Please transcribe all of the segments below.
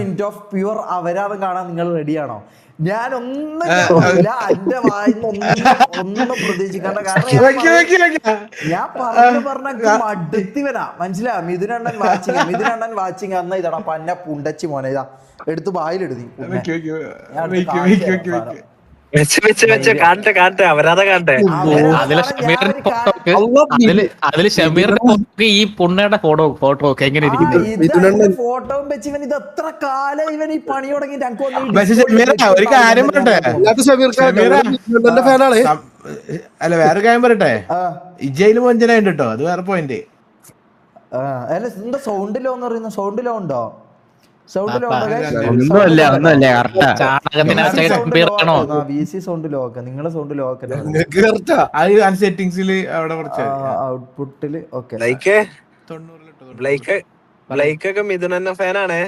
Minute of pure അവരാധം കാണാൻ നിങ്ങൾ റെഡിയാണോ? ഞാൻ ഒന്നും എന്റെ വായിന്ന് ഒന്നും പ്രതീക്ഷിക്കേണ്ട. കാരണം ഞാൻ പറഞ്ഞ മടുത്തിവനാ, മനസ്സിലാ? മിഥുനണ്ണൻ വാച്ചിങ് അന്ന ഇതാടാ പന്ന പുണ്ടച്ചി മോനെ, ഇതാ എടുത്ത് വായിലെടുത്തി. ഈ പുണ്ണയുടെ ഫോട്ടോ ഒക്കെ എങ്ങനെ ഫോട്ടോയും വെച്ച് ഇവൻ ഇത് എത്ര കാലം ഇവൻ ഈ പണി തുടങ്ങി. ഒരു കാര്യം പറയട്ടെ, അല്ല വേറെ കാര്യം പറയട്ടെ, ഇജയില് വഞ്ചനായിട്ട് കേട്ടോ, അത് വേറെ പോയിന്റ്. അല്ല എന്താ സൗണ്ട് ലോ എന്ന് പറയുന്ന? സൗണ്ട് ലോ ഉണ്ടോ? സൗണ്ട് ലോ നിങ്ങളെ സൗണ്ട് ലോ സെറ്റിംഗ്സിൽ അവിടെ ഔട്ട്പുട്ടില് ഓക്കെ. ബ്ലൈക്കൊക്കെ മിഥുനന്ന ഫാനാണേ.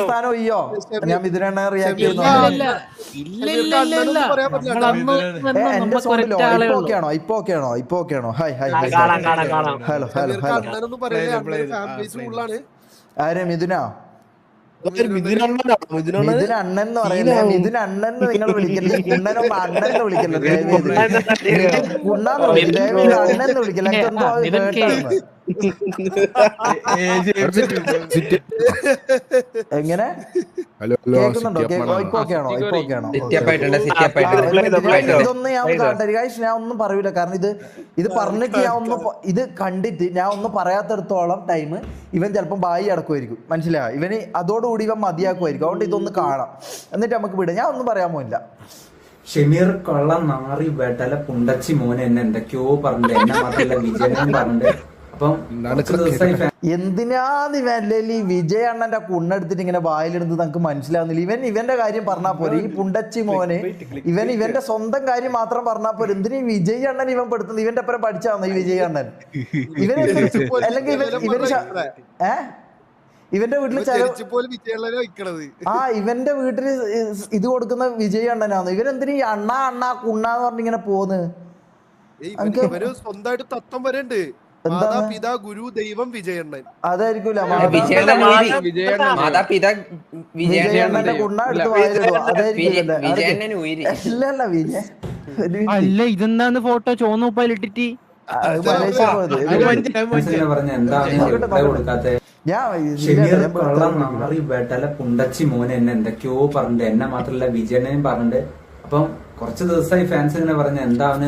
സ്ഥാനം അയ്യോ ഞാൻ മിഥുനണ്ണ റിയാക്ട് ചെയ്യുന്നു. ഇപ്പൊ ഓക്കെയാണോ? ഹായ് ഹലോ ആരെ മിഥുന? മിഥുൻ അണ്ണൻ എന്ന് പറയല്ലേ, മിഥുൻ അണ്ണൻ നിങ്ങൾ വിളിക്കല്ലേ, കുണ്ണനൊന്നും അണ്ണൻ എന്ന് വിളിക്കല്ലോ കുണ്ണാന്ന് വിളിക്കില്ല, അണ്ണൻ എന്ന് വിളിക്കല്ല. എന്തോ എങ്ങനെ കേൾക്കുന്നുണ്ടോ? ഇപ്പൊ ഓക്കെയാണോ? ഇതൊന്നും ഞാൻ കാണട്ടെ ഗൈസ്, ഞാൻ ഒന്നും പറയൂല. കാരണം ഇത് പറഞ്ഞിട്ട് ഇത് കണ്ടിട്ട് ഞാൻ ഒന്നും പറയാത്തടത്തോളം ടൈം ഇവൻ ചിലപ്പം ബായി അടക്കുമായിരിക്കും, മനസ്സിലായോ? ഇവന് അതോടുകൂടി ഇവൻ മതിയാക്കുമായിരിക്കും. അതുകൊണ്ട് ഇതൊന്ന് കാണാം, എന്നിട്ട് നമുക്ക് വിടാം. ഞാൻ ഒന്നും പറയാൻ പോയില്ല. ഷമീർ കൊള്ളം നാറി വെട്ടല പുണ്ടച്ചി മോനെ എന്നെ എന്തൊക്കെയോ പറഞ്ഞിട്ട്, എന്നെ മാത്രമല്ല വിജയനും പറഞ്ഞിട്ട്. എന്തിനാന്ന് ഇവൻ വിജയ് അണ്ണന്റെ കുണ്ണെടുത്തിട്ട് ഇങ്ങനെ വായിലെടുത്ത് നമുക്ക് മനസ്സിലാവുന്നില്ല. ഇവന്റെ കാര്യം പറഞ്ഞാ പോരെ, ഈ പുണ്ടച്ചി മോന് ഇവന്റെ സ്വന്തം കാര്യം മാത്രം പറഞ്ഞാ പോരെ. എന്തിനീ വിജയ് അണ്ണൻ ഇവൻ പെടുത്തുന്നത്? ഇവന്റെ അപ്പുറം പഠിച്ചാന്ന് ഈ വിജയ് അണ്ണൻ. അല്ലെങ്കിൽ ഇവന്റെ വീട്ടില് ഇവന്റെ വീട്ടില് ഇത് കൊടുക്കുന്ന വിജയ് അണ്ണനാന്ന്. ഇവനെന്തിനീ അണ്ണ കുണ്ണാന്ന് പറഞ്ഞിങ്ങനെ പോന്ന്? സ്വന്തമായിട്ട് തത്വം വരണ്ട്. മാതാപിതാ ഗുരു ദൈവം വിജയണ്ണൻ. അതായിരിക്കൂല അല്ല ഇതെന്താന്ന് ഫോട്ടോ ചോന്നുപ്പാലിട്ടിട്ട് പുണ്ടച്ചി മോനെ എന്നെ എന്തൊക്കെയോ പറഞ്ഞിട്ട്, എന്നെ മാത്രല്ല വിജയനും പറഞ്ഞിട്ട്. അപ്പം കുറച്ച് ദിവസമായി ഫാൻസ് ഇങ്ങനെ പറഞ്ഞ എന്താണ്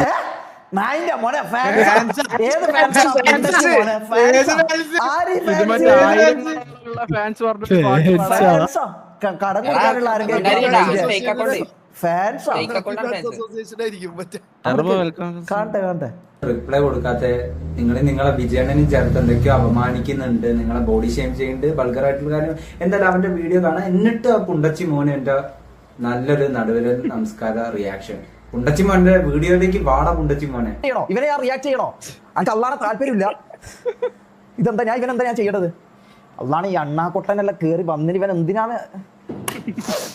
റിപ്ലൈ കൊടുക്കാത്ത നിങ്ങളെ വിജയണ്ണനും ചേർത്ത് എന്തൊക്കെയോ അപമാനിക്കുന്നുണ്ട്, നിങ്ങളെ ബോഡി ഷെയിം ചെയ്യുന്നുണ്ട്, വൾഗറായിട്ടുള്ള കാര്യം. എന്തായാലും അവന്റെ വീഡിയോ കാണാം, എന്നിട്ട് ആ പുണ്ടച്ചി മോനെ എന്റെ നല്ലൊരു നടുവില് നമസ്കാര റിയാക്ഷൻ. പുണ്ടച്ചി മോന്റെ വീഡിയോയിലേക്ക് വാടാ പുണ്ടച്ചി മോനെ. ഇവനെ ഞാൻ റിയാക്ട് ചെയ്യണോ? എനിക്ക് അള്ളാടെ താല്പര്യമില്ല. ഇതെന്താ ഞാൻ ചെയ്യേണ്ടത്? അള്ളാണ് ഈ അണ്ണാക്കൊട്ടനെല്ലാം കേറി വന്നിന്. ഇവൻ എന്തിനാണ്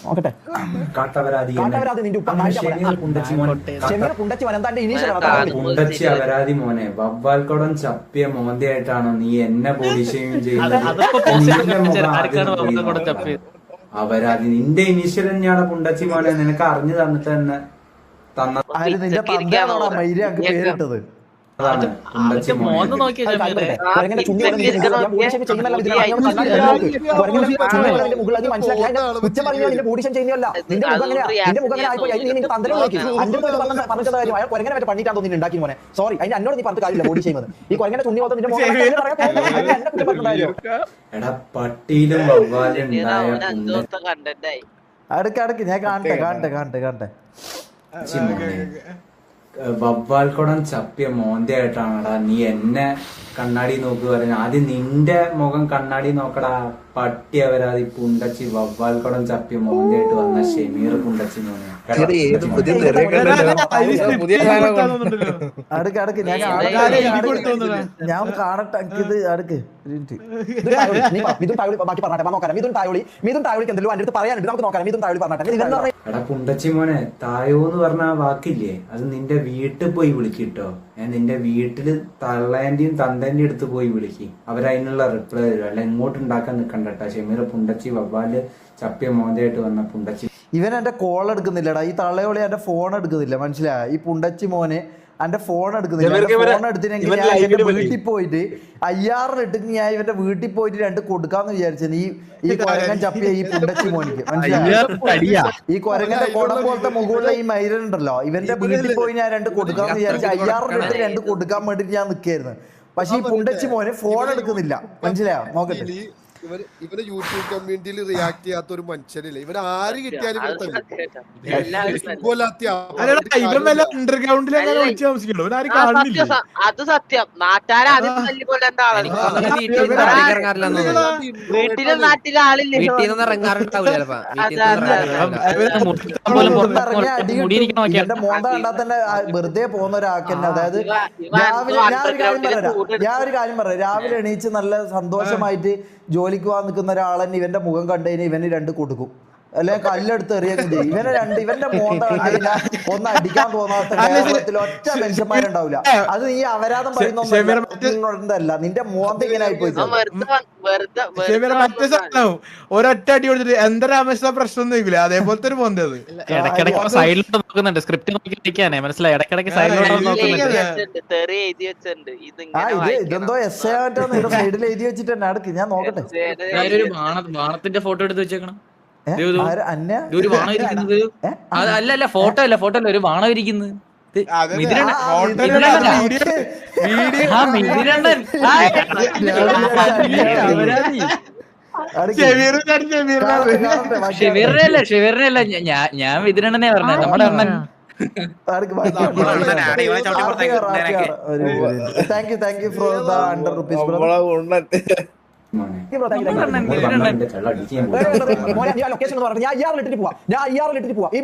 നോക്കട്ടെ? പുണ്ടച്ചി അപരാധി മോനെ, വവ്വാൽക്കുടം ചപ്പിയ മോന്തയായിട്ടാണോ നീ എന്നെ ബോഡി ഷെയിം ചെയ്യുന്നത്? അപരാധി നിന്റെ ഇനീഷ്യൽ തന്നെയാണ് പുണ്ടച്ചി മോനെ. നിനക്ക് അറിഞ്ഞു തന്നിട്ട് തന്നെ പേരിട്ടത് സോറി അതിന്റെ എന്നോട് നീ പറഞ്ഞ കാര്യമില്ല ബോഡി ചെയ്യുന്നത്. ഈ കൊരങ്ങനെ ചുണ്ണി പോലത്തെ അടുക്ക് ഞാൻ കാണട്ടെ. വവ്വാൽക്കുടം ചപ്പിയ മോന്തയായിട്ടാണടാ നീ എന്നെ കണ്ണാടി നോക്ക് പറഞ്ഞ. ആദ്യം നിന്റെ മുഖം കണ്ണാടി നോക്കടാ പട്ടി അവരാതി പുണ്ടച്ചി. വവ്വാൽക്കുടം ചപ്പിയ മോന്തയായിട്ട് വന്ന ഷമീർ പുണ്ടച്ചി മോനെ. ഞാൻ കാണട്ടെ ഇത് അടുക്ക്. മിഥുൻ തായോളിക്ക് എന്തെങ്കിലും അതിന്റെ അടുത്ത് പറയാനുണ്ട്, നമുക്ക് നോക്കാം. മിഥുൻ തായോളി പറഞ്ഞിട്ട് എടാ പുണ്ടച്ചി മോനെ, തായോ എന്ന് പറഞ്ഞ ആ വാക്കില്ലേ, അത് നിന്റെ വീട്ടിൽ പോയി വിളിക്കിട്ടോ. നിന്റെ വീട്ടില് തള്ളേന്റെയും തന്തേന്റെയും അടുത്ത് പോയി വിളിക്ക്. അവരതിനുള്ള റിപ്ലൈ തരും. അല്ല ഇങ്ങോട്ട് ഉണ്ടാക്കാൻ നിക്കണ്ടട്ടാ. ഷെമീർ പുണ്ടച്ചി വവ്വാല് ചപ്പിയ മോന്തയായിട്ട് വന്ന പുണ്ടച്ചി. ഇവൻ എന്റെ കോൾ എടുക്കുന്നില്ലടാ. ഈ തള്ളയോളി എന്റെ ഫോൺ എടുക്കുന്നില്ല, മനസ്സിലായ? ഈ പുണ്ടച്ചി മോനെ എന്റെ ഫോൺ എടുക്കുന്നില്ല. ഫോൺ എടുത്തിനെങ്കിൽ ഞാൻ ഇവന്റെ വീട്ടിൽ പോയിട്ട് 5000 ഇട്ട് ഞാൻ ഇവന്റെ വീട്ടിൽ പോയിട്ട് 2 കൊടുക്കാന്ന് വിചാരിച്ചത്. ഈ കൊരങ്ങൻ ചപ്പിയ ഈ പുണ്ടച്ചി മോനിക്ക്, മനസ്സിലായോ? ഈ കൊരങ്ങന്റെ കുടം പോലത്തെ മുകളിലെ ഈ മൈരൻ ഉണ്ടല്ലോ, ഇവന്റെ വീട്ടിൽ പോയി ഞാൻ 2 കൊടുക്കാന്ന് വിചാരിച്ചു. 5000 ഇട്ട് 2 കൊടുക്കാൻ വേണ്ടിട്ട് ഞാൻ നിക്കായിരുന്നു. പക്ഷെ ഈ പുണ്ടച്ചി മോന് ഫോൺ എടുക്കുന്നില്ല, മനസ്സിലായോ? നോക്കട്ടെ. ഇവര് യൂട്യൂബ് കമ്മ്യൂണിറ്റിയിൽ റിയാക്ട് ചെയ്യാത്ത ഒരു മനുഷ്യരില്ല. ഇവര് ആര് കിട്ടിയാലും അത് സത്യം. നാട്ടുകാരെ ആദ്യം തല്ലിക്കൊല്ല എന്താ വീട്ടിലും നാട്ടിലെ ആളില്ല. എന്റെ മോന്ത കണ്ടാൽ തന്നെ വെറുതെ പോകുന്ന ഒരാൾക്ക് തന്നെ. അതായത് രാവിലെ ഞാൻ ഒരു കാര്യം പറയാം. രാവിലെ എണീച്ച് നല്ല സന്തോഷമായിട്ട് ജോലിക്ക് പോകാൻ നിൽക്കുന്ന ഒരാളെന്നെ ഇവന്റെ മുഖം കണ്ടുകഴിഞ്ഞാൽ ഇവന് 2 കൊടുക്കും, അല്ലെങ്കിൽ കല്ലെടുത്ത് എറിയൊക്കെ ചെയ്യും. ഇവന്റെ മോന്ത കണ്ടുകഴിഞ്ഞാൽ ഒന്ന് അടിക്കാൻ തോന്നാത്ത കേരളത്തിൽ ഒറ്റ മനുഷ്യന്മാരുണ്ടാവില്ല. അത് നീ അപരാധം പറയുന്നതല്ല, നിന്റെ മോന്ത ഇങ്ങനെ ആയിപ്പോയി. ഒരൊറ്റ അടി കൊടുത്തിട്ട് എന്താ രാമേശ്വര പ്രശ്നം ഒന്നും അതേപോലത്തെ ഒരു മോന്തത്. ഇടയ്ക്കിടയ്ക്ക് സൈഡിലോട്ട് നോക്കുന്നുണ്ട്, സ്ക്രിപ്റ്റ് നോക്കിയിരിക്കാനേ, മനസ്സിലായി? ഇടയ്ക്കിടയ്ക്ക് സൈഡിലോട്ട് നോക്കുന്നുണ്ട്. ഇതെന്തോ എസ് ആയിട്ടോ സൈഡിൽ എഴുതി വെച്ചിട്ട് തന്നെ അടുക്ക്. ഞാൻ നോക്കട്ടെ. ബാണത്തിന്റെ ഫോട്ടോ എടുത്ത് വെച്ചേക്കണം. ഒരു ബാണം ഇരിക്കുന്നത് അല്ല, ഫോട്ടോ അല്ല, ഒരു ബാണം ഇരിക്കുന്നത്. ഷെവീറിനല്ല, ഞാൻ മിഥുനണ്ണനെ പറഞ്ഞത്. നമ്മുടെ അണ്ണൻ. Thank you for the ₹100. ഈ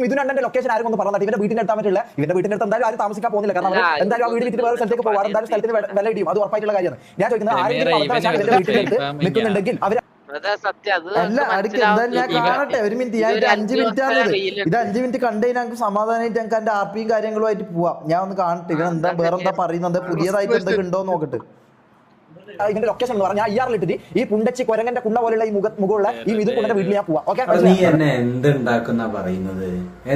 മിഥുനണ്ണന്റെ ലൊക്കേഷൻ ആരും ഒന്ന് പറഞ്ഞിട്ട് ഇവന്റെ വീട്ടിൽ എത്താൻ പറ്റില്ല. ഇവന്റെ വീട്ടിൽ അടുത്ത് എന്തായാലും ആരും താമസിക്കാൻ പോകുന്നില്ല. കാരണം എന്തായാലും ആ വീട് വിറ്റ് വേറെ സ്ഥലത്തേക്ക് പോകാം. എന്തായാലും സ്ഥലത്തിന് വില ഇടിയും, അത് ഉറപ്പായിട്ടുള്ള കാര്യമാണ്. ഞാൻ ചോദിക്കുന്നത് ആരെങ്കിലും വീട്ടിലെടുത്ത് നിൽക്കുന്നുണ്ടെങ്കിൽ അവർ അല്ല അടുക്ക്. എന്തായാലും ഞാൻ കാണട്ടെ. ഒരു മിനിറ്റ്, ഞാൻ 5 മിനിറ്റ് ആണത്. ഇത് 5 മിനിറ്റ് കണ്ടുകഴിഞ്ഞാൽ ഞങ്ങൾക്ക് സമാധാനമായിട്ട് ഞങ്ങൾക്ക് എന്റെ ആർപിയും കാര്യങ്ങളുമായിട്ട് പോവാം. ഞാൻ ഒന്ന് കാണട്ടെ ഇവൻ എന്താ വേറെന്താ പറയുന്നത്, പുതിയതായിട്ട് എന്തൊക്കെ ഉണ്ടോ നോക്കട്ടെ. ഇതിന്റെ ലൊക്കേഷൻ എന്ന് പറഞ്ഞാൽ 5000 ഇട്ടിട്ട് ഈ പുണ്ടച്ചി കൊരങ്ങന്റെ കുണ്ട പോലുള്ള ഈ മുകളുള്ള ഈ മിഥുൻ കുണ്ടന്റെ വീട്ടിൽ ഞാൻ പോവാം. ഓക്കെ, നീ എന്നെ എന്തുണ്ടാക്കുന്ന പറയുന്നത്?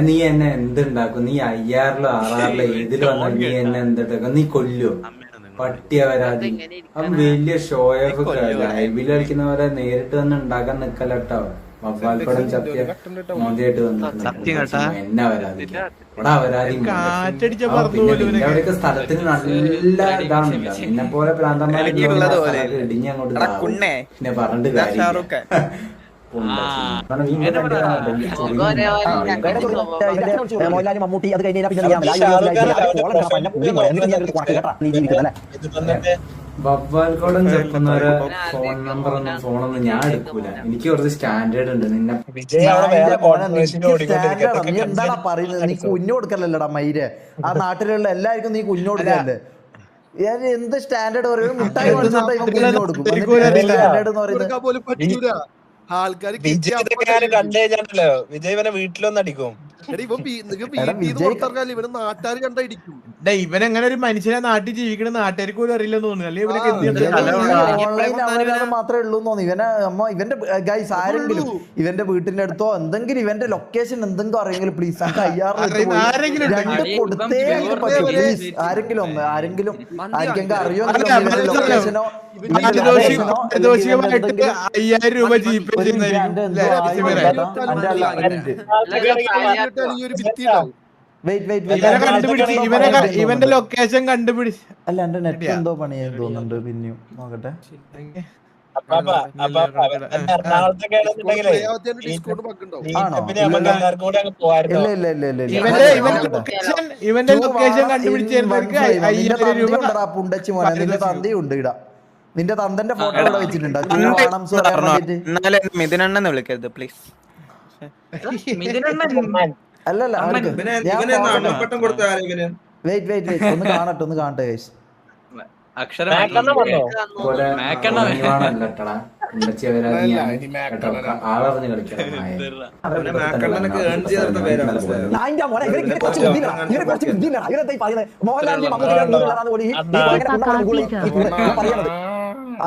നീ എന്നെ എന്തുണ്ടാക്കും? നീ 5000 6000 ഏതിൽ വന്നാൽ നീ എന്നെ എന്തുണ്ടാക്കും? നീ കൊല്ലോ പട്ടിയ വരാതി. അവൻ വലിയ ഷോ ഓഫ് ലൈവിൽ കളിക്കുന്നവരെ നേരിട്ട് തന്നെ ഉണ്ടാക്കാൻ നിക്കല്ലോ. വവ്വാൽപ്പടം ചപ്പിയ മോന്തിയായിട്ട് വന്നിട്ടുണ്ട്. എന്നെ വരാതി ഇവിടെ വരാതി. പിന്നെ അവിടെയൊക്കെ സ്ഥലത്തിന് നല്ല ഇതാണല്ല. നിന്നെ പോലെ പ്രാന്തന്മാരെ ഇടിഞ്ഞ് അങ്ങോട്ട് പിന്നെ പറഞ്ഞിട്ട് കാര്യം. മമ്മൂട്ടി അത് കഴിഞ്ഞാൽ വവ്വാൽക്കോടം ചെറുക്കുന്നവരെ ഫോൺ നമ്പർ ഫോണൊന്നും ഞാൻ എടുക്കൂല. എനിക്ക് കുറച്ച് സ്റ്റാൻഡേർഡ് ഉണ്ട്. നിന്നെ നീ എന്താടാ പറയുന്നത്? നീ കുഞ്ഞു കൊടുക്കലല്ലടാ മയിരെ. ആ നാട്ടിലുള്ള എല്ലാവർക്കും നീ കുഞ്ഞു കൊടുക്കല്ലേ? എന്ത് സ്റ്റാൻഡേർഡ് പറയും? മുട്ടായി കൊടുക്കും. സ്റ്റാൻഡേർഡ് എന്ന് പറയുന്നത് ആൾക്കാർ വിജയ് ഇവനെ വീട്ടിലൊന്നടിക്കും. ഇവന് നാട്ടുകാർ കണ്ടടിക്കും. ഇവനെങ്ങനെ ഒരു മനുഷ്യനെ നാട്ടിൽ ജീവിക്കണ നാട്ടുകാർക്ക് പോലും അറിയില്ലെന്ന് തോന്നുന്നു. ഓൺലൈൻ മാത്രമേ ഉള്ളൂ തോന്നുന്നു. ഇവന്റെ ഗൈസ് ആരെങ്കിലും ഇവന്റെ വീട്ടിന്റെ അടുത്തോ എന്തെങ്കിലും ഇവന്റെ ലൊക്കേഷൻ എന്തെങ്കിലും അറിയെങ്കിലും പ്ലീസ് 5000 കൊടുത്തേ പറ്റും. പ്ലീസ് ആരെങ്കിലും ആർക്കെങ്കിലും അറിയുമെങ്കിലും ലൊക്കേഷനോ 5000 രൂപ ജീപ്പ് ഇവന്റെ ലൊക്കേഷൻ കണ്ടുപിടിച്ച്. അല്ല എന്റെ നെറ്റ് എന്തോ പണി തോന്നുന്നുണ്ട്. പിന്നെയും നോക്കട്ടെ. ഇവന്റെ ലൊക്കേഷൻ കണ്ടുപിടിച്ചവർക്ക് 5000 രൂപ. പുണ്ടച്ചി മോനെ നിന്റെ തന്തയുണ്ട് ഇടാ. നിന്റെ തന്തന്റെ ഫോട്ടോ ഇവിടെ വെച്ചിട്ടുണ്ട്. മിഥുനണ്ണനെ വിളിക്കരുത് പ്ലീസ്. അല്ലല്ല ഒന്ന് കാണട്ടെ. പുണ്ടച്ചി അവരാധിയാണ് കേട്ടോ. ആളറിഞ്ഞ് കളിക്കണം നായ. നായിന്റെ മോനെ ഇവര് കുറച്ച് ബുദ്ധിയില്ല, ഇവര് കുറച്ച് ബുദ്ധിയില്ല. ഇവരെന്താ ഈ പറയുന്നത്? മോഹൻലാലിന്റെ മമ്മൂട്ടിയുടെ ബുദ്ധിയില്ലാന്ന് പോലും ഈ പറയണത്.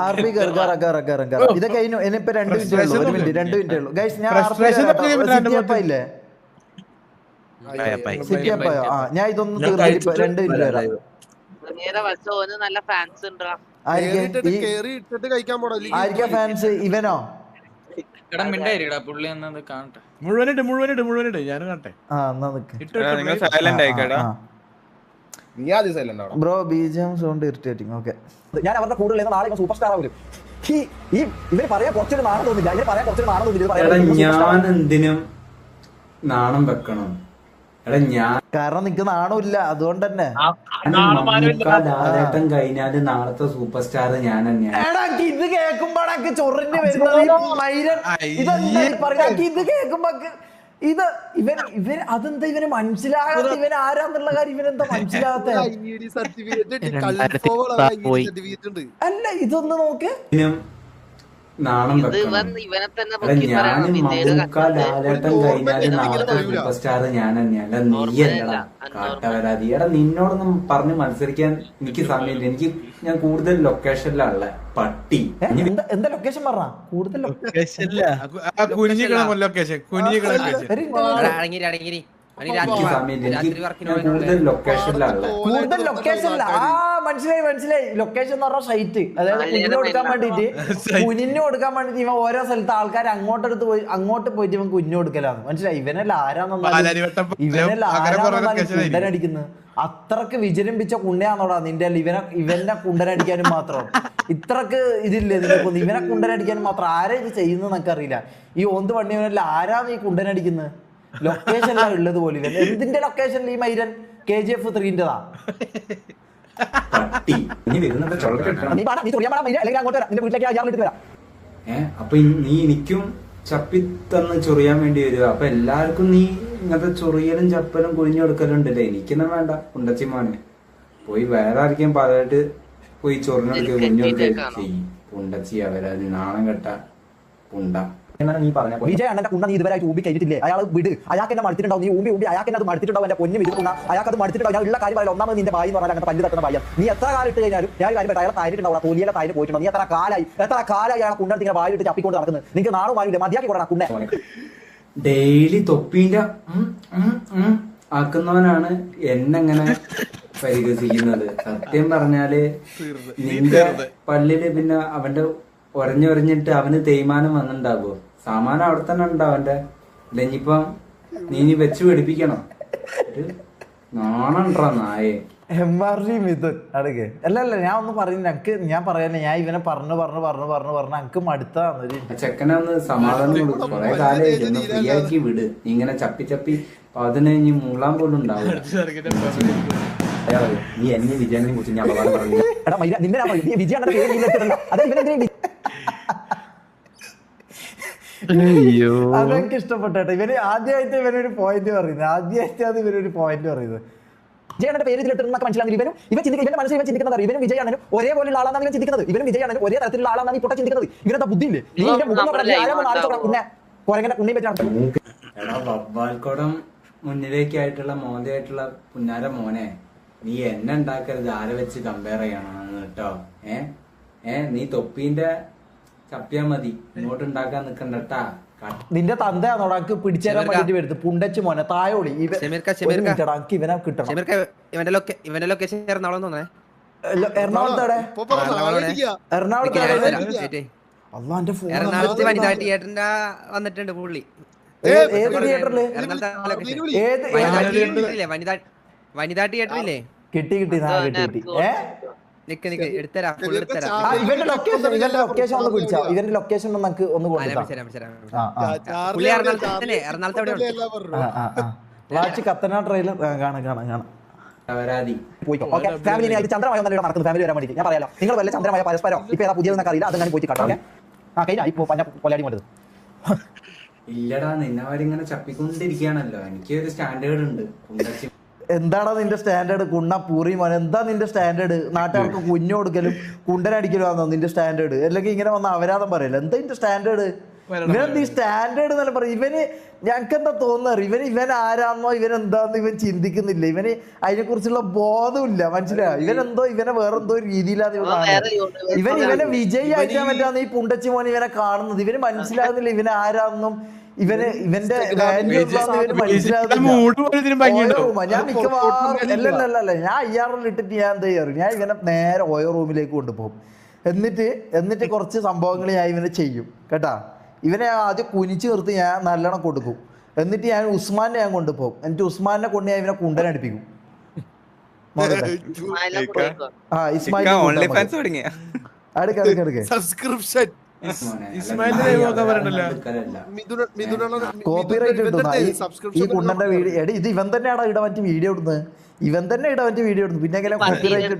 ആർബി ഇത് കഴിഞ്ഞു. ഇനിയിപ്പോ 2 മിനിറ്റ് ഉള്ളൂ, 1 മിനിറ്റ് 2 മിനിറ്റ് ഉള്ളൂ ഗൈസ്. ഞാൻ ഇല്ലേ സിറ്റിയപ്പായോ? ഞാൻ ഇതൊന്നും തീർന്നിട്ട് 2 മിനിറ്റ് വരാം. നല്ല ഫാൻസ് ഉണ്ടാ. ആയിരിക്കാം ഫാൻസ്? ഇവനോ? മുഴുവനിട്ട് ഞാനും കാണട്ടെ. Bro BGM sound irritating. Okay, ഞാൻ അവരുടെ കൂടുതൽ നാളെ സൂപ്പർ സ്റ്റാർ ആവും. ഇവര് പറയാൻ കുറച്ചൊരു നാണം തോന്നില്ല, ഇവര് പറയാൻ കുറച്ചൊരു നാണം തോന്നില്ല. ഞാൻ എന്തിനും നാണം വെക്കണം? എടാ ഞാൻ കാരണം നിനക്ക് നാണമില്ല, അതുകൊണ്ട് തന്നെ. ലാലേട്ടൻ കഴിഞ്ഞാല് നാളത്തെ സൂപ്പർ സ്റ്റാർ ഞാൻ തന്നെയാണ്. ഇത് കേൾക്കുമ്പോഴൊക്കെ ചൊറിഞ്ഞ് വരുന്നത് ഇത് കേൾക്കുമ്പോ ഇവൻ അതെന്താ ഇവന് മനസ്സിലാകാത്ത? ഇവൻ ആരാന്നുള്ള കാര്യം ഇവനെന്താ മനസ്സിലാകാത്ത? അല്ല ഇതൊന്ന് നോക്ക്. നാണം വെക്കണം. ഞാനും മമ്മൂക്ക ലാലേട്ടൻ കഴിഞ്ഞാല് നാളത്തെ സൂപ്പർ സ്റ്റാർ ഞാൻ തന്നെയല്ല, നീയല്ലടാ കാട്ടവരാതി. എടാ നിന്നോടൊന്നും പറഞ്ഞ് മത്സരിക്കാൻ എനിക്ക് സമയമില്ല. ഞാൻ കൂടുതൽ ലൊക്കേഷനിലുള്ള പട്ടി. എന്താ ലൊക്കേഷൻ പറഞ്ഞ? കൂടുതൽ കൂടുതൽ ലൊക്കേഷനിലുള്ള കൂടുതൽ ലൊക്കേഷനില്ല. മനസ്സിലായി. ലൊക്കേഷൻ എന്ന് പറഞ്ഞ സൈറ്റ്, അതായത് കുഞ്ഞിന് കൊടുക്കാൻ വേണ്ടിട്ട് ഇവൻ ഓരോ സ്ഥലത്ത് ആൾക്കാർ അങ്ങോട്ട് പോയിട്ട് ഇവൻ കുഞ്ഞു കൊടുക്കലാന്ന്. മനസ്സിലായി? ഇവനല്ല കുണ്ടനടിക്കുന്നത്. അത്രക്ക് വിജൃംഭിച്ച കുണ്ണയാന്നോടാ നിന്റെ. ഇവനെ കുണ്ടനടിക്കാനും മാത്രം ഇത്രക്ക് ഇതില്ലേ നിനക്കൊന്നും? ഇവനെ കുണ്ടനടിക്കാനും മാത്രം ആരാ ഇത് ചെയ്യുന്നത് എന്നൊക്കെ അറിയില്ല. ഈ ഓന്ത് പണിയല്ല ആരാന്ന് ഈ കുണ്ടനടിക്കുന്നത്? ലൊക്കേഷനിലാണ് ഉള്ളത് പോലും. ഇവൻ എന്തിന്റെ ലൊക്കേഷനിൽ ഈ മൈരൻ KGF 3-ന്റെതാ? അപ്പൊ നീ എനിക്കും ചപ്പിത്തന്ന് ചൊറിയാൻ വേണ്ടി വരിക. അപ്പൊ എല്ലാവർക്കും നീ ഇങ്ങനത്തെ ചൊറിയലും ചപ്പലും കുഴിഞ്ഞു കൊടുക്കലും ഉണ്ടല്ലേ. എനിക്കൊന്നും വേണ്ട പുണ്ടച്ചിമാനെ. പോയി വേറെ ആർക്കും പറയായിട്ട് പോയി ചൊറിഞ്ഞെടുക്കുക കുഞ്ഞെടുക്കുക ചെയ്യും. പുണ്ടച്ചി അവരത് നാണം കെട്ട പുണ്ട. നീ പറഞ്ഞ വിജയ് അണ്ണന്റെ കുണ്ണ നീ ഇതുവരെ ഊമ്പി കഴിഞ്ഞിട്ടില്ലേ? അയാൾ വിട്. അയാൾക്ക് എന്നെ മടുത്തിട്ടുണ്ടാവും. നീ ഊമ്പി അയാൾക്ക് അത് മടുത്തിട്ടുണ്ടാവും. എന്റെ പൊന്നു വിജയ് അയാൾക്ക് അത് മടുത്തിട്ടുണ്ടാവും. ഞാൻ ഉള്ള കാര്യം പറയില്ല. ഒന്നാമത് നിന്റെ ഭായി എന്ന് പറഞ്ഞാൽ അങ്ങനെ പല്ല് തട്ടുന്ന ഭാര്യ. നീ എത്ര കാലം ഇട്ട് കഴിഞ്ഞാലും ഞാൻ കാര്യം അയാൾ താരിട്ടുണ്ടാവും. തൊലിയിലെ താരി പോയിട്ടുണ്ടോ? നീ എത്ര കാലായി അയാൾ കുണ്ണടുത്ത് ഇങ്ങനെ വായിട്ട് ചപ്പിക്കൊണ്ട് നടക്കുന്നത്? നിങ്ങൾക്ക് നാണോ വായില്ല? മതിയാക്കി കൊടുക്കണം കുണ്ണെ. ഡെയിലി തൊപ്പീന്റെ ആക്കുന്നവനാണ് എന്നെങ്ങനെ പരിഹസിക്കുന്നത്. സത്യം പറഞ്ഞാല് നിന്റെ പല്ലില് പിന്നെ അവന്റെ ഒരഞ്ഞൊരഞ്ഞിട്ട് അവന് തേയ്മാനം വന്നിണ്ടാവോ? സാമാനം അവിടെ തന്നെ ഉണ്ടാവും അവന്റെ. ഇല്ലെങ്കിപ്പം നീ വെച്ച് പിടിപ്പിക്കണം. നാണണ്ടാ നായേ. MRG മിഥുൻ അടുക്കെ അല്ല ഞാൻ ഒന്നും പറയുന്നില്ല. ഞാൻ പറയാനില്ല. ഞാൻ ഇവനെ പറഞ്ഞു എനിക്ക് മടുത്താന്ന്. ചെക്കനെ ഒന്ന് സമാധാനം കൊടുക്കും. കുറെ കാലമായിട്ട് ഒന്ന് ഫ്രീ ആക്കി വിട്. ഇങ്ങനെ ചപ്പി അതിനെ ഇനി മൂളാൻ പോലും ഉണ്ടാവും. നീ എന്നെ വിജയനെ കുറിച്ച് ഞാൻ അപവാദം പറഞ്ഞു. അതെനിക്ക് ഇഷ്ടപ്പെട്ടെ. ഇവന് ആദ്യമായിട്ട് ഇവനൊരു പോയിന്റ് പറയുന്നത്. വിജയണ്ണന്റെ പേര് ഇതിലിട്ടൊക്കെ മനസ്സിലാക്കി. ഇവൻ ചിന്തിക്കുന്ന മനസ്സിൽ ഇവൻ ചിന്തിക്കുന്നത് ഇവനും വിജയണ്ണനും ഒരേപോലെയുള്ള ആളാണെന്ന് ഇവൻ ചിന്തിക്കുന്നത്. ഇവനും വിജയണ്ണനും ഒരേ തരത്തിലുള്ള ആളാണെന്ന് ഈ പൊട്ട ചിന്തിക്കുന്നത്. ഇവനെന്താ ബുദ്ധിയില്ലേ? വവ്വാൽക്കുടം മുന്നിലേക്കായിട്ടുള്ള മോന്റെയായിട്ടുള്ള പുന്നാര മോനെ, നീ എന്നെ ഉണ്ടാക്കരുത്. ആരെ വെച്ച് കമ്പയർ ചെയ്യണം കേട്ടോ? നീ തൊപ്പീന്റെ ചപ്പിയാ മതി, ഇങ്ങോട്ട് ഉണ്ടാക്കാൻ നിക്കണ്ടട്ടാ. നിന്റെ തന്തയാണോടാ പിടിച്ചേരാൻ വേണ്ടിട്ട് വരുന്നത്? പുണ്ടച്ച് മോനെ തായോളി. ഇവനെ കിട്ടണം. ഇവന്റെ ലൊക്കേഷൻ എറണാകുളം. എറണാകുളത്ത് വനിതാ തിയേറ്ററിന്റെ വന്നിട്ടുണ്ട് പുള്ളി. ഏത് തിയേറ്ററില്? വനിതാ തിയേറ്ററില്ലേ? കിട്ടി. ഇവന്റെ ലൊക്കേഷൻ ഒന്ന് പിടിച്ചാ. ഇവന്റെ ലൊക്കേഷൻ നമുക്ക് ഒന്ന് വാച്ച് കത്തന ട്രെയിലർ കാണാം. ഫാമിലി ചന്ദ്രമായ നടക്കുന്നത്. ഫാമിലി വരാൻ വേണ്ടി ഞാൻ പറയാലോ. നിങ്ങൾ വല്ല ചന്ദ്രമായ പരസ്പരം ഇപ്പൊ ഏതാ പുതിയതെന്നൊക്കെ അറിയില്ല. അതങ്ങനെ പോയിട്ട് കാട്ടാം. കഴിഞ്ഞ ഇപ്പൊ പൊലാടി കൊണ്ടത് ഇല്ലടാ. നിന്നവരിങ്ങനെ ചപ്പിക്കൊണ്ടിരിക്കുകയാണല്ലോ. എനിക്ക് ഒരു സ്റ്റാൻഡേർഡ് ഉണ്ട്. എന്താടാ നിന്റെ സ്റ്റാൻഡേർഡ്? കുണ്ണ പൂറി മോൻ, എന്താ നിന്റെ സ്റ്റാൻഡേർഡ്? നാട്ടുകാർക്ക് കുഞ്ഞു കൊടുക്കലും കുണ്ടനടിക്കലും ആണോ നിന്റെ സ്റ്റാൻഡേർഡ്? അല്ലെങ്കിൽ ഇങ്ങനെ വന്ന അപരാധം പറയല്ലോ, എന്താ നിന്റെ സ്റ്റാൻഡേർഡ്? ഇവനെന്ത് ഈ സ്റ്റാൻഡേർഡ് എന്നല്ല പറയും. ഇവന് ഞങ്ങൾക്ക് എന്താ തോന്നുന്നത്, ഇവൻ ആരാന്നോ ഇവൻ എന്താന്നോ ഇവൻ ചിന്തിക്കുന്നില്ല. ഇവന് അതിനെ കുറിച്ചുള്ള ബോധമില്ല, മനസ്സിലായോ? ഇവനെന്തോ ഇവനെ വേറെന്തോ രീതിയിലാണ് ഇവനെ വിജയ് അയക്കാൻ പറ്റാന്ന് ഈ പുണ്ടച്ചി മോൻ ഇവനെ കാണുന്നത്. ഇവന് മനസ്സിലാകുന്നില്ല ഇവനെ ആരാന്നും ഇവന്റെ വാല്യൂ ഇവന് മനസ്സിലാകുന്നില്ല. ഞാൻ മിക്കവാറും അല്ലല്ല ഞാൻ IRL ഇട്ടിട്ട് ഞാൻ എന്താ ചെയ്യാറ്, ഞാൻ ഇവനെ നേരെ ഓയോ റൂമിലേക്ക് കൊണ്ടുപോകും. എന്നിട്ട് കുറച്ച് സംഭവങ്ങൾ ഞാൻ ഇവനെ ചെയ്യും കേട്ടാ. ഇവനെ ആദ്യം കുനിച്ച് നിർത്തി ഞാൻ നല്ലോണം കൊടുക്കും. എന്നിട്ട് ഞാൻ ഉസ്മാനെ ഞാൻ കൊണ്ടുപോകും. എന്നിട്ട് ഉസ്മാനെ കൊണ്ട് ഞാൻ ഇവനെ കുണ്ടനടിപ്പിക്കും. സബ്സ്ക്രിപ്ഷൻ കോപ്പിറൈറ്റ് കിട്ടുന്ന ഈ കുണ്ടന്റെ വീഡിയോ. എടി ഇത് ഇവൻ തന്നെയാടാ ഇട മറ്റു വീഡിയോ ഇടുന്നത്. ഇവൻ തന്നെ ഇട മറ്റു വീഡിയോ ഇടുന്നു. പിന്നെ എങ്ങനെ കോപ്പിറൈറ്റ്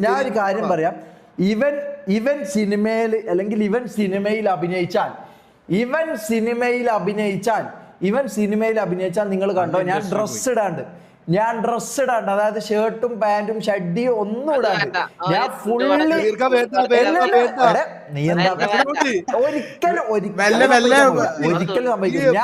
ഞാൻ ഒരു കാര്യം പറയാം. ഇവൻ സിനിമയിൽ അല്ലെങ്കിൽ ഇവൻ സിനിമയിൽ അഭിനയിച്ചാൽ നിങ്ങൾ കണ്ടോ, ഞാൻ ഡ്രസ് ഇടാണ്ട് അതായത് ഷർട്ടും പാന്റും ഷഡ്ഡിയും ഒന്നും ഇടാണ്ട് ഞാൻ ഫുള്ളി ഒരിക്കലും സംഭവിക്കില്ല.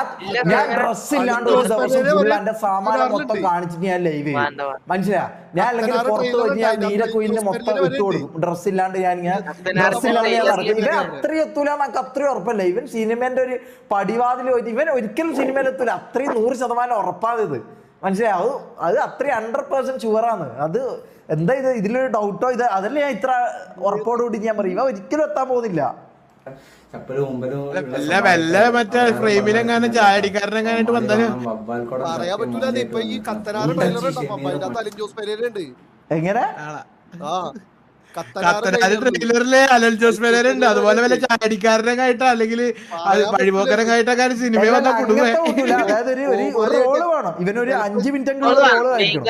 ഞാൻ ഡ്രസ് ഇല്ലാണ്ട് ഒരു ദിവസം ഫുൾ എന്റെ സാമാനം മൊത്തം കാണിച്ചിട്ട് ഞാൻ ലൈവ് ചെയ്യും, മനസ്സിലാ? ഞാൻ അല്ലെങ്കിൽ പുറത്ത് പോയി ഞാൻ നീലക്കുയിലിന് മൊത്തം ഇട്ട് കൊടുക്കും. ഡ്രസ് ഇല്ലാണ്ട് ഞാൻ നടക്കും. ഇവൻ അത്രയും എത്തൂല, നമുക്ക് അത്രയും ഉറപ്പല്ല. ഇവൻ സിനിമേന്റെ ഒരു പടിവാതിൽ പോയിട്ട് ഇവൻ ഒരിക്കലും സിനിമയിൽ എത്തൂല. അത്രയും 100% ഉറപ്പാത്, മനസ്സിലാവും? അത് അത്രയും 100% ഷുവറാണ്. അത് എന്താ ഇതിലൊരു ഡൗട്ടോ ഇത് അതല്ലേ ഞാൻ ഇത്ര ഉറപ്പോടുകൂടി ഞാൻ പറയും. ഇവ ഒരിക്കലും എത്താൻ പോകുന്നില്ല. മറ്റേ ഫ്രെയിമിലെങ്ങാനും ചായടിക്കാരനെങ്ങാനായിട്ട് വന്നാലും പറയാൻ പറ്റൂല. ഇപ്പൊ ഈ കത്തനാറ് എങ്ങനെ ട്രെയിലറിലെ അലൻ ജോസ് പെരേര ഉണ്ട്. അതുപോലെ വല്ല ചായടിക്കാരനായിട്ടോ അല്ലെങ്കിൽ വഴിപോക്കരനായിട്ടൊക്കെ സിനിമ വന്ന കുടുംബം. അതായത് ഒരു റോള് വേണം ഇവനൊരു 5 മിനിറ്റെങ്കിലും റോള് കഴിക്കണം.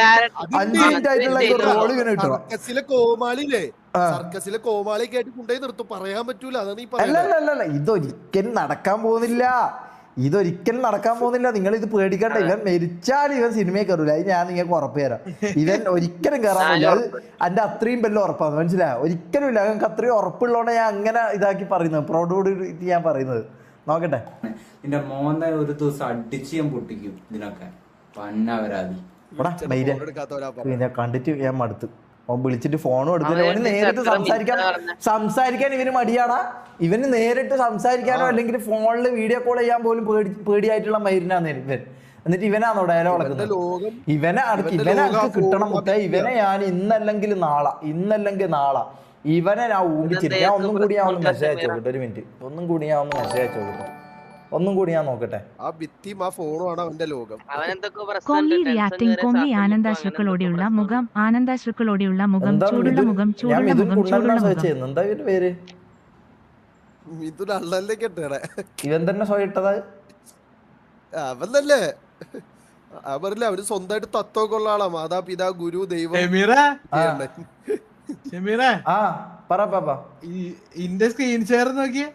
5 മിനിറ്റ് ആയിട്ടുള്ള റോള് ഇവന് കിട്ടണം. സർക്കസിലെ കോമാളി കേട്ട് കൊണ്ടുപോയി നിർത്തും. പറയാൻ പറ്റൂല. അതാണ് ഈ അല്ല ഇതൊരിക്കലും നടക്കാൻ പോകുന്നില്ല. നിങ്ങൾ ഇത് പേടിക്കണ്ട. ഇവൻ മരിച്ചാൽ ഇവൻ സിനിമയിൽ കയറൂല. അത് ഞാൻ നിങ്ങൾക്ക് ഉറപ്പ് തരാം. ഇവൻ ഒരിക്കലും കയറാൻ പറ്റില്ല. അത് എന്റെ അത്രയും വലിയ ഉറപ്പാണ്, മനസ്സിലായോ? ഒരിക്കലും ഇല്ല. ഞങ്ങൾക്ക് അത്രയും ഉറപ്പുള്ളതുകൊണ്ട് ഞാൻ അങ്ങനെ ഇതാക്കി പറയുന്നത്, പ്രൗഡോട് ഞാൻ പറയുന്നത്. നോക്കട്ടെ, എന്റെ മോന്ത ഒരു ദിവസം അടിച്ച് ഞാൻ പൊട്ടിക്കും ഇതിനൊക്കെ. പന്നവരാതി പിന്നെ കണ്ടിട്ട് ഞാൻ മടുത്തു. വിളിച്ചിട്ട് ഫോണും എടുത്തില്ല. അവന് നേരിട്ട് സംസാരിക്കാൻ ഇവന് മടിയാടാ. ഇവന് നേരിട്ട് സംസാരിക്കാനോ അല്ലെങ്കിൽ ഫോണിൽ വീഡിയോ കോൾ ചെയ്യാൻ പോലും പേടിയായിട്ടുള്ള മൈരിനാണ് ഇവൻ. എന്നിട്ട് ഇവനാണോ ഡയലോഗ് നടക്കുന്നത്? ഇവനെ കിട്ടണം മുത്തേ. ഇവനെ ഞാൻ ഇന്നല്ലെങ്കിൽ നാളെ ഇവനെ ഞാൻ ഊഹിച്ചിട്ട് ഞാൻ ഒന്നും കൂടി ഞാൻ മെസ്സേജ് അയച്ചു നോക്കട്ടെ. ഒരു മിനിറ്റ്, ഒന്നും കൂടി ഞാൻ നോക്കട്ടെ. കോഹ്ലി റിയാക്ടിംഗ്. കോഹ്ലി ആനന്ദാശ്രുക്കളോടെയുള്ള മുഖം, ചൂടുള്ള മുഖം. എന്താ ഇവന്റെ പേര്? ഇവൻ തന്നെ സ്വയിട്ടത് അവൻ തന്നെ. അവരില്ല, അവര് സ്വന്തമായിട്ട് തത്വമൊക്കെ ഉള്ള ആളാ. മാതാപിതാ, ഗുരു, ദൈവം. സ്ക്രീൻ ഷെയർ നോക്കിയേ.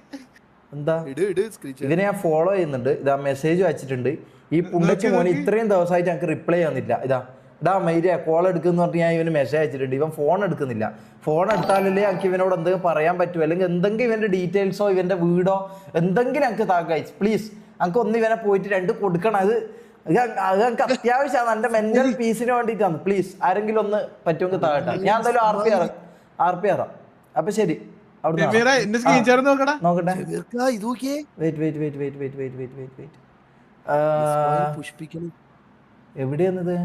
എന്താ ഇവനെ ഞാൻ ഫോളോ ചെയ്യുന്നുണ്ട്. ഇതാ മെസ്സേജ് വെച്ചിട്ടുണ്ട്. ഈ പുണ്ടച്ചി മോനെ ഇത്രയും ദിവസമായിട്ട് ഞങ്ങൾക്ക് റിപ്ലൈ ചെയ്യുന്നില്ല. ഇതാ മൈരിയ കോൾ എടുക്കുന്ന പറഞ്ഞിട്ട് ഞാൻ ഇവന് മെസ്സേജ് അയച്ചിട്ടുണ്ട്. ഇവൻ ഫോൺ എടുക്കുന്നില്ല. ഫോൺ എടുത്താലല്ലേ ഞങ്ങൾക്ക് ഇവനോട് എന്തെങ്കിലും പറയാൻ പറ്റുമോ, അല്ലെങ്കിൽ എന്തെങ്കിലും ഇവന്റെ ഡീറ്റെയിൽസോ ഇവന്റെ വീടോ എന്തെങ്കിലും ഞങ്ങൾക്ക് താക്കായി പ്ലീസ്. ഞങ്ങൾക്ക് ഒന്ന് ഇവനെ പോയിട്ട് 2 കൊടുക്കണം. അത് ഞങ്ങൾക്ക് അത്യാവശ്യമാണ്. എന്റെ മെന്റൽ പീസിന് വേണ്ടിയിട്ടാണ്. പ്ലീസ് ആരെങ്കിലും ഒന്ന് പറ്റുമെങ്കിൽ താഴട്ടെ. ഞാൻ എന്തായാലും RP ആറാം. അപ്പൊ ശരി, നോക്കട്ടെ. എവിടെയാന്നത്?